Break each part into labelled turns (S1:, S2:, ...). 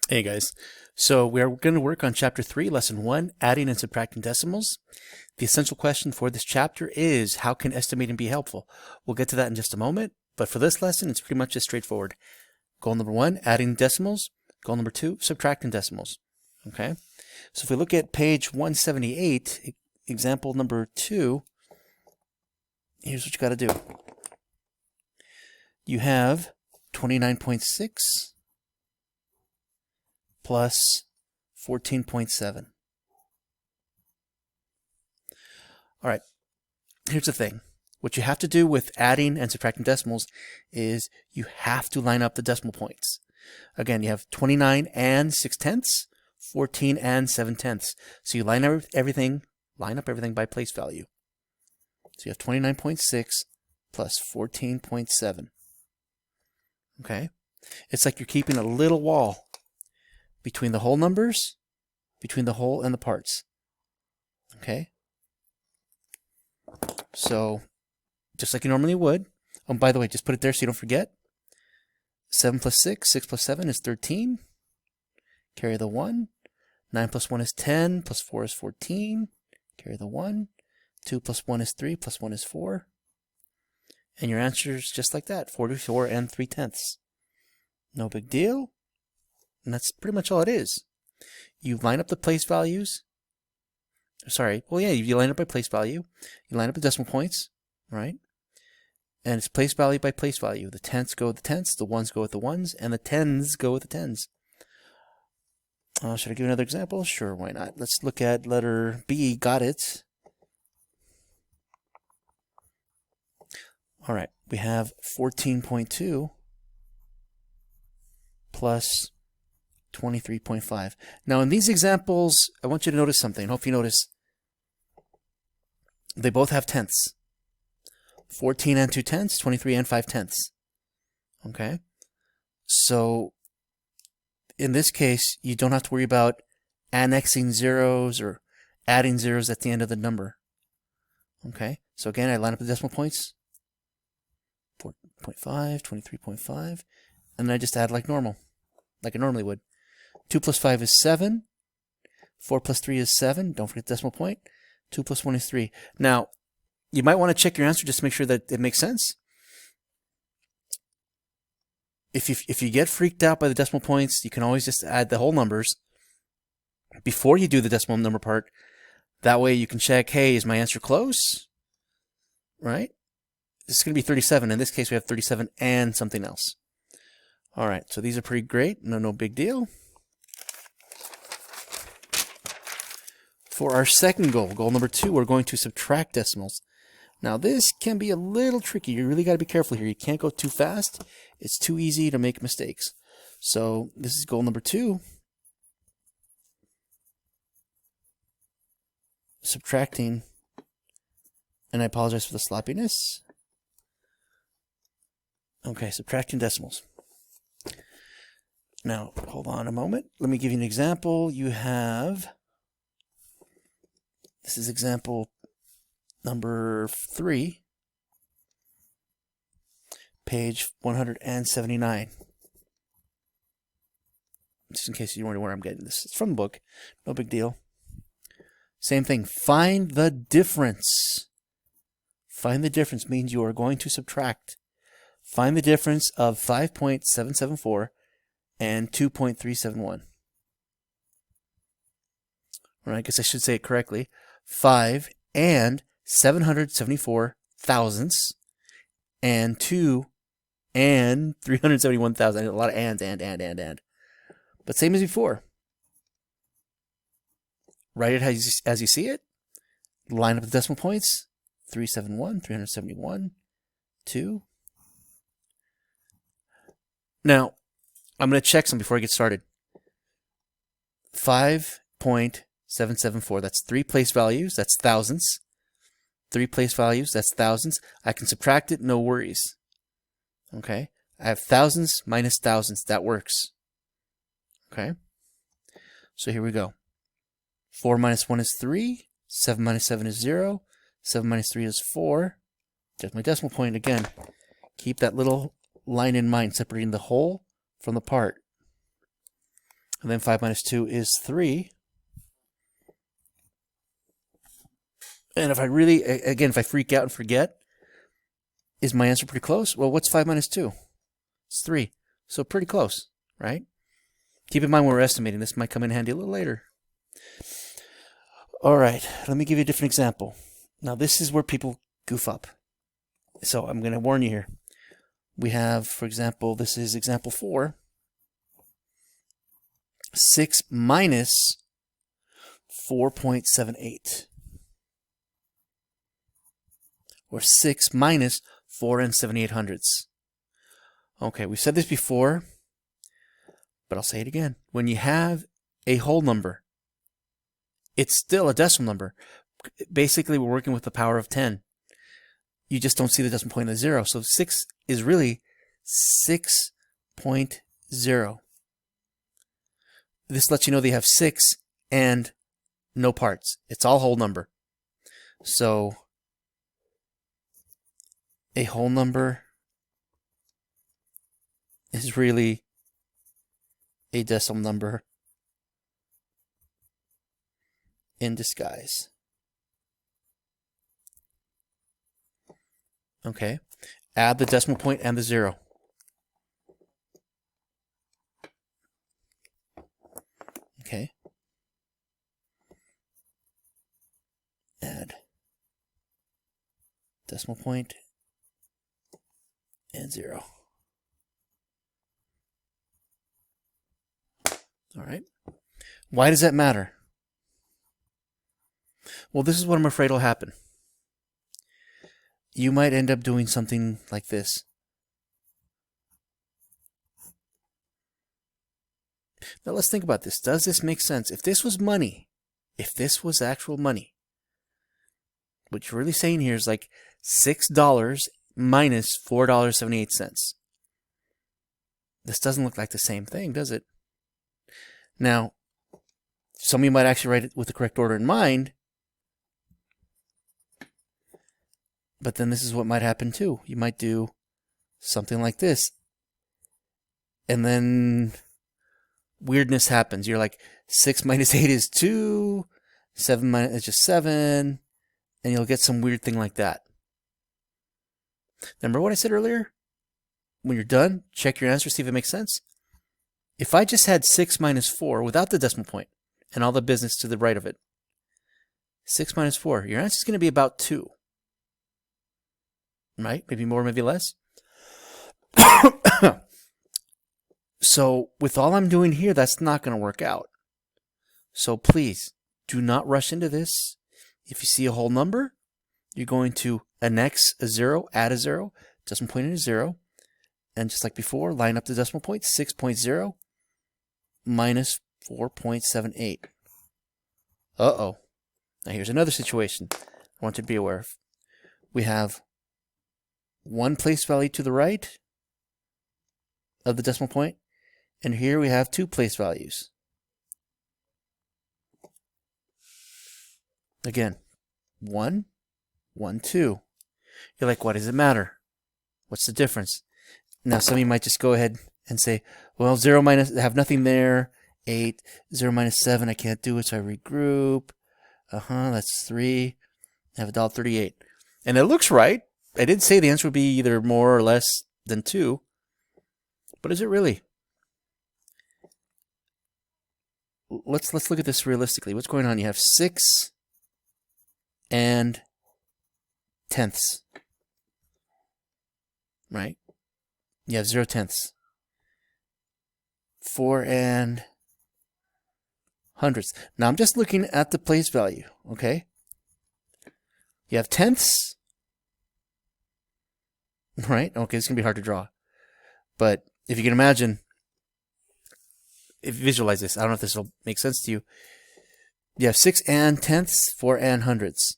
S1: Hey guys, so we're going to work on Chapter 3, Lesson 1, Adding and Subtracting Decimals. The essential question for this chapter is, how can estimating be helpful? We'll get to that in just a moment, but for this lesson, it's pretty much just straightforward. Goal number 1, adding decimals. Goal number 2, subtracting decimals. Okay, so if we look at page 178, example number 2, here's what you got to do. You have 29.6 plus 14.7. All right, here's the thing. What you have to do with adding and subtracting decimals is you have to line up the decimal points. Again, you have 29 and 6/10, 14 and 7/10. So you line up everything by place value. So you have 29.6 plus 14.7. Okay? It's like you're keeping a little wall between the whole numbers, between the whole and the parts. Okay? So, just like you normally would. Oh, by the way, just put it there so you don't forget. 7 plus 6, 6 plus 7 is 13. Carry the 1. 9 plus 1 is 10, plus 4 is 14. Carry the 1. 2 plus 1 is 3, plus 1 is 4. And your answer is just like that, 44 and 3/10. No big deal. And that's pretty much all it is. You line up the place values. You line up by place value. You line up the decimal points, right? And it's place value by place value. The tenths go with the tenths, the ones go with the ones, and the tens go with the tens. Should I give another example? Sure, why not? Let's look at letter B. Got it. All right, we have 14.2 plus 23.5. Now, in these examples, I want you to notice something. I hope you notice they both have tenths. 14 and 2/10, 23 and 5/10. Okay? So, in this case, you don't have to worry about annexing zeros or adding zeros at the end of the number. Okay? So again, I line up the decimal points. 4.5, 23.5, and then I just add like normal, like I normally would. 2 plus 5 is 7. 4 plus 3 is 7. Don't forget the decimal point. 2 plus 1 is 3. Now, you might want to check your answer just to make sure that it makes sense. If you get freaked out by the decimal points, you can always just add the whole numbers before you do the decimal number part. That way you can check, hey, is my answer close? Right? This is going to be 37. In this case, we have 37 and something else. All right, so these are pretty great. No big deal. For our second goal, goal number 2, we're going to subtract decimals. Now, this can be a little tricky. You really got to be careful here. You can't go too fast. It's too easy to make mistakes. So this is goal number 2. Subtracting, and I apologize for the sloppiness. Okay, subtracting decimals. Now, hold on a moment. Let me give you an example. You have, this is example number 3, page 179. Just in case you wonder where I'm getting this. It's from the book. No big deal. Same thing. Find the difference. Find the difference means you are going to subtract. Find the difference of 5.774 and 2.371. Or I guess I should say it correctly. 5 and 774 thousandths and 2 and 371,000. A lot of ands, and. But same as before. Write it as you see it. Line up the decimal points. 371, 371, 2. Now, I'm going to check some before I get started. 5.774, that's 3 place values, that's thousandths. 3 place values, that's thousandths. I can subtract it, no worries. Okay? I have thousandths minus thousandths, that works. Okay? So here we go. 4 minus 1 is 3. 7 minus 7 is 0. 7 minus 3 is 4. There's my decimal point again. Keep that little line in mind, separating the whole from the part. And then 5 minus 2 is 3. And if I really, again, if I freak out and forget, is my answer pretty close? Well, what's 5 minus 2? It's 3. So pretty close, right? Keep in mind when we're estimating. This might come in handy a little later. All right, let me give you a different example. Now, this is where people goof up. So I'm going to warn you here. We have, for example, this is example 4. 6 minus 4.78. Or 6 minus 4 and 7800ths. Okay, we've said this before, but I'll say it again. When you have a whole number, it's still a decimal number. Basically, we're working with the power of 10. You just don't see the decimal point of 0. So 6 is really 6.0. This lets you know they have 6 and no parts. It's all whole number. So a whole number is really a decimal number in disguise. Okay. Add the decimal point and the 0. Okay. Add decimal point and 0. All right. Why does that matter? Well, this is what I'm afraid will happen. You might end up doing something like this. Now let's think about this. Does this make sense? If this was money, if this was actual money, what you're really saying here is like $6 minus $4.78. This doesn't look like the same thing, does it? Now, some of you might actually write it with the correct order in mind, but then this is what might happen too. You might do something like this, and then weirdness happens. You're like, 6 minus 8 is 2, 7 minus is just 7, and you'll get some weird thing like that. Remember what I said earlier? When you're done, check your answer, see if it makes sense. If I just had 6 minus 4 without the decimal point and all the business to the right of it, 6 minus 4, your answer is going to be about 2. Right? Maybe more, maybe less. So with all I'm doing here, that's not going to work out. So please, do not rush into this. If you see a whole number, you're going to annex a 0, add a 0, decimal point in a 0, and just like before, line up the decimal point, 6.0 minus 4.78. Uh-oh. Now here's another situation I want you to be aware of. We have one place value to the right of the decimal point, and here we have 2 place values. Again, 1, 1, 2. You're like, what does it matter? What's the difference? Now, some of you might just go ahead and say, well, 0 minus, I have nothing there. 8, 0 minus 7, I can't do it, so I regroup. That's 3. I have $1.38. And it looks right. I did say the answer would be either more or less than 2. But is it really? Let's look at this realistically. What's going on? You have 6 and tenths. Right? You have 0 tenths. 4 and hundredths. Now I'm just looking at the place value, okay? You have tenths. Right? Okay, it's going to be hard to draw. But if you can imagine, if you visualize this, I don't know if this will make sense to you. You have 6 and tenths, 4 and hundredths.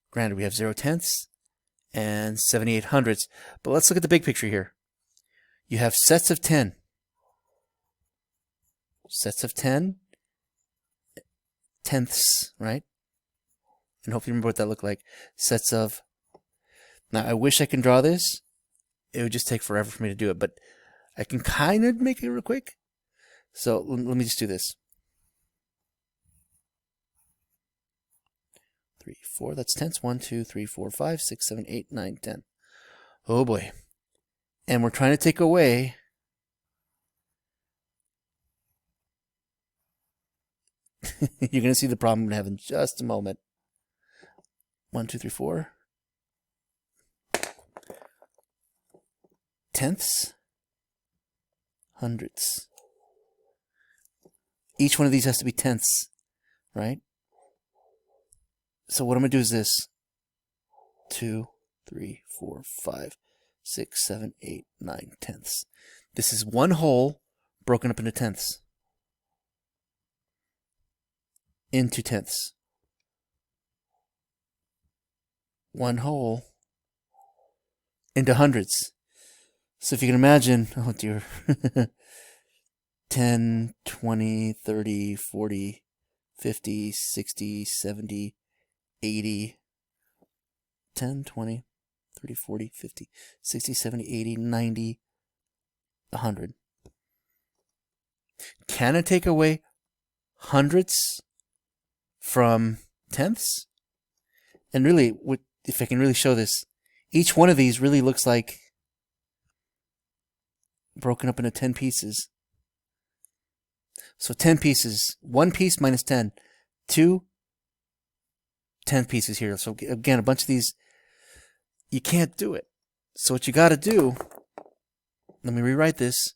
S1: Granted, we have 0 tenths and 78 hundredths. But let's look at the big picture here. You have sets of 10. Sets of 10. Tenths, right? And hopefully you remember what that looked like. Sets of... Now, I wish I can draw this. It would just take forever for me to do it, but I can kind of make it real quick. So let me just do this. 3, 4, that's tenths. 1, 2, 3, 4, 5, 6, 7, 8, 9, 10. Oh boy. And we're trying to take away you're going to see the problem I'm going to have in just a moment. 1, 2, 3, 4. Tenths. Hundredths. Each one of these has to be tenths, right? So what I'm going to do is this. 2, 3, 4, 5, 6, 7, 8, 9 tenths. This is one whole broken up into tenths. Into tenths. One whole into hundredths. So if you can imagine, oh dear, 10, 20, 30, 40, 50, 60, 70, 80, 10, 20, 30, 40, 50, 60, 70, 80, 90, 100. Can I take away hundredths from tenths? And really, if I can really show this, each one of these really looks like broken up into 10 pieces. So 10 pieces, 1 piece minus 10, 2 10 pieces here. So again, a bunch of these, you can't do it. So what you got to do, let me rewrite this.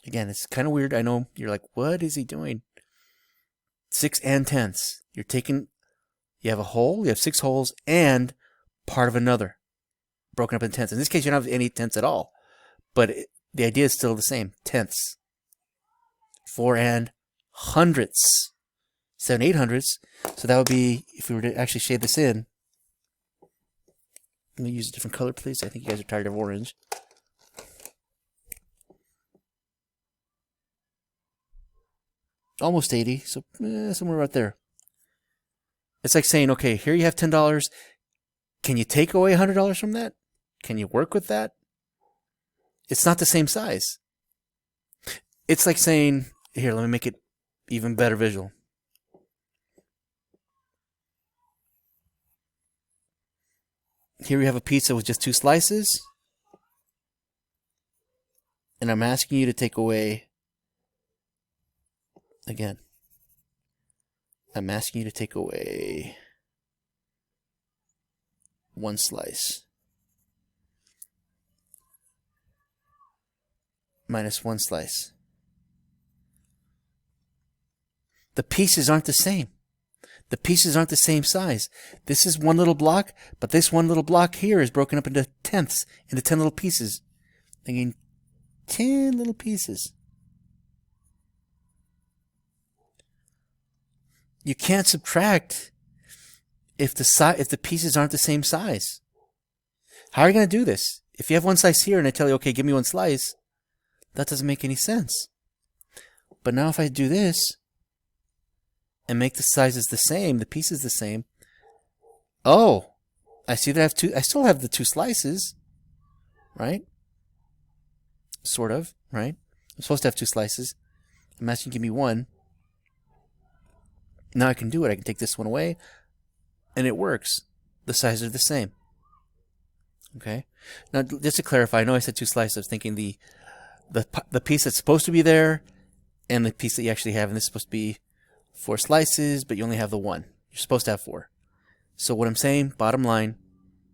S1: Again, it's kind of weird. I know you're like, what is he doing? 6 and tenths. You're taking, you have a whole, you have 6 wholes and part of another broken up in tenths. In this case, you don't have any tenths at all, but the idea is still the same. Tenths. 4 and hundredths. 7, 8 hundredths. So that would be, if we were to actually shade this in, let me use a different color, please. I think you guys are tired of orange. Almost 80, so somewhere right there. It's like saying, okay, here you have $10. Can you take away $100 from that? Can you work with that? It's not the same size. It's like saying, here, let me make it even better visual. Here we have a pizza with just 2 slices. And I'm asking you to take away, again, I'm asking you to take away 1 slice. Minus 1 slice. The pieces aren't the same. The pieces aren't the same size. This is one little block, but this one little block here is broken up into tenths, into 10 little pieces. Thinking 10 little pieces. You can't subtract if the pieces aren't the same size. How are you going to do this? If you have 1 slice here and I tell you, okay, give me 1 slice, that doesn't make any sense. But now if I do this and make the sizes the same, the pieces the same, oh, I see that I have 2, I still have the 2 slices, right? Sort of, right? I'm supposed to have 2 slices. I'm asking you to give me 1. Now I can do it. I can take this one away, and it works. The sizes are the same. Okay? Now, just to clarify, I know I said 2 slices. I was thinking the piece that's supposed to be there and the piece that you actually have. And this is supposed to be 4 slices, but you only have the 1. You're supposed to have 4. So what I'm saying, bottom line,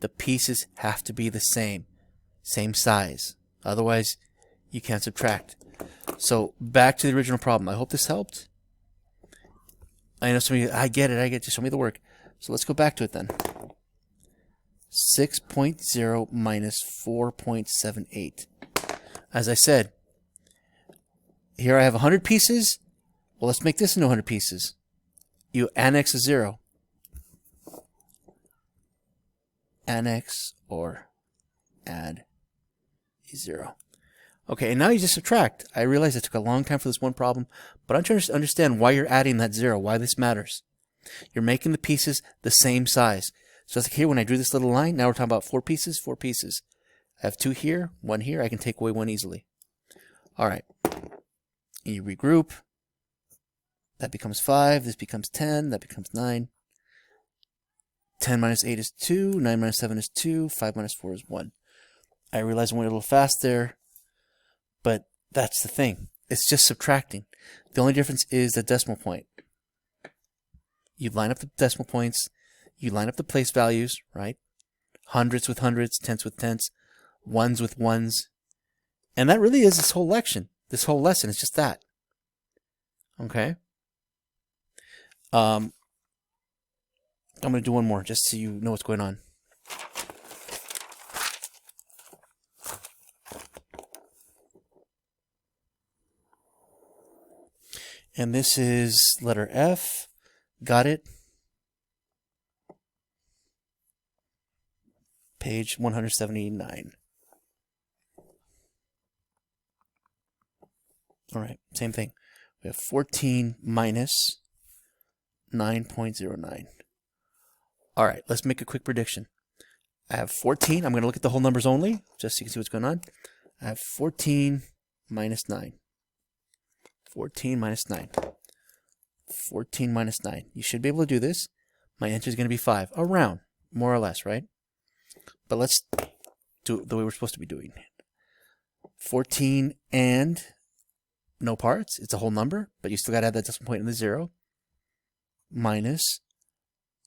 S1: the pieces have to be the same size. Otherwise, you can't subtract. So back to the original problem. I hope this helped. I know some of you, I get it. Just show me the work. So let's go back to it then. 6.0 minus 4.78. As I said, here I have 100 pieces. Well, let's make this into 100 pieces. You annex a 0. Annex or add a 0. Okay, and now you just subtract. I realize it took a long time for this one problem, but I'm trying to understand why you're adding that 0, why this matters. You're making the pieces the same size. So it's like here, when I drew this little line, now we're talking about 4 pieces, 4 pieces. I have 2 here, 1 here. I can take away 1 easily. All right. You regroup. That becomes 5. This becomes 10. That becomes 9. 10 minus 8 is 2. 9 minus 7 is 2. 5 minus 4 is 1. I realize I went a little fast there, but that's the thing. It's just subtracting. The only difference is the decimal point. You line up the decimal points. You line up the place values, right? Hundreds with hundreds, tenths with tenths, ones with ones. And that really is this whole lesson. This whole lesson is just that. Okay? I'm going to do one more just so you know what's going on. And this is letter F. Got it? Page 179. All right, same thing. We have 14 minus 9.09. All right, let's make a quick prediction. I have 14. I'm going to look at the whole numbers only, just so you can see what's going on. I have 14 minus 9. 14 minus 9. 14 minus 9. You should be able to do this. My answer is going to be 5. Around, more or less, right? But let's do it the way we're supposed to be doing it. 14 and no parts. It's a whole number, but you still got to add that decimal point in the 0. Minus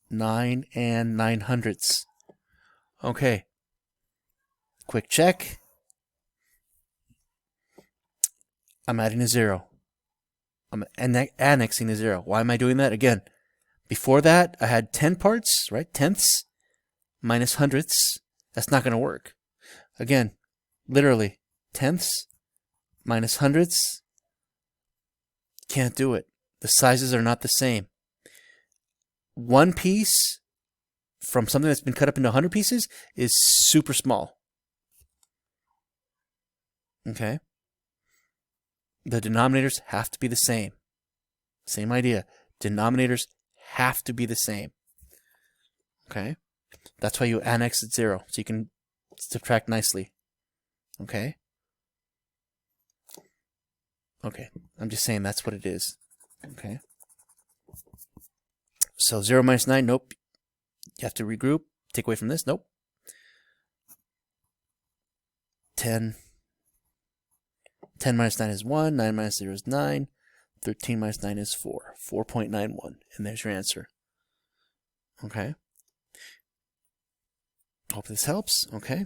S1: 9 and 9/100ths. Okay. Quick check. I'm adding a 0. I'm annexing a 0. Why am I doing that? Again, before that, I had 10 parts, right? Tenths minus hundredths. That's not going to work. Again, literally, tenths minus hundredths. Can't do it. The sizes are not the same. One piece from something that's been cut up into 100 pieces is super small. Okay? The denominators have to be the same. Same idea. Denominators have to be the same. Okay? That's why you annex at 0, so you can subtract nicely. Okay? Okay. I'm just saying that's what it is. Okay? So 0 minus 9, nope. You have to regroup. Take away from this, nope. 10. 10 minus 9 is 1. 9 minus 0 is 9. 13 minus 9 is 4. 4.91. And there's your answer. Okay? Hope this helps. Okay?